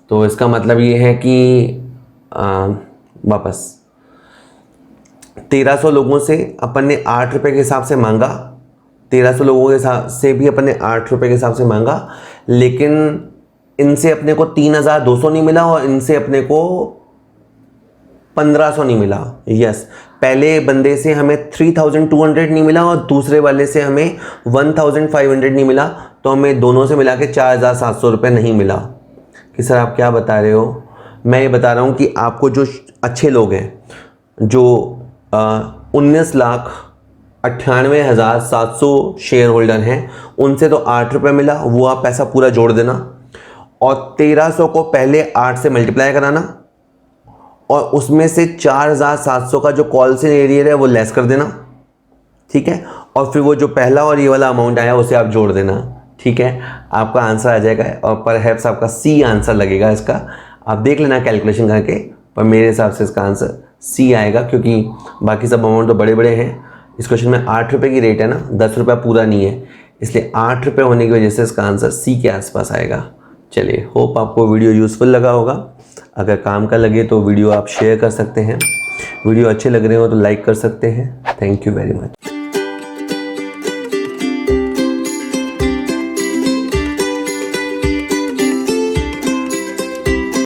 तो इसका मतलब ये है कि वापस 1300 लोगों से अपन ने 8 रुपये के हिसाब से मांगा, 1300 लोगों के से भी अपन ने 8 रुपये के हिसाब से मांगा, लेकिन इनसे अपने को 3200 नहीं मिला और इनसे अपने को 1500 नहीं मिला। यस, पहले बंदे से हमें 3200 नहीं मिला और दूसरे वाले से हमें 1500 नहीं मिला, तो हमें दोनों से मिला के 4700 रुपये नहीं मिला। कि सर आप क्या बता रहे हो? मैं ये बता रहा हूँ कि आपको जो अच्छे लोग हैं, जो 19,98,700 शेयर होल्डर हैं, उनसे तो 8 रुपये मिला, वो आप पैसा पूरा जोड़ देना और 1300 को पहले 8 से मल्टीप्लाई कराना और उसमें से 4700 का जो कॉल्स इन एरियर है वो लेस कर देना। ठीक है, और फिर वो जो पहला और ये वाला अमाउंट आया उसे आप जोड़ देना। ठीक है, आपका आंसर आ जाएगा और परहैप्स आपका सी आंसर लगेगा इसका। आप देख लेना कैलकुलेशन करके, पर मेरे हिसाब से इसका आंसर सी आएगा, क्योंकि बाकी सब अमाउंट तो बड़े बड़े हैं। इस क्वेश्चन में 8 रुपये की रेट है ना, 10 रुपये पूरा नहीं है, इसलिए 8 रुपये होने की वजह से इसका आंसर सी के आसपास आएगा। चलिए, होप आपको वीडियो यूज़फुल लगा होगा। अगर काम का लगे तो वीडियो आप शेयर कर सकते हैं, वीडियो अच्छे लग रहे हो तो लाइक कर सकते हैं। Thank you very much.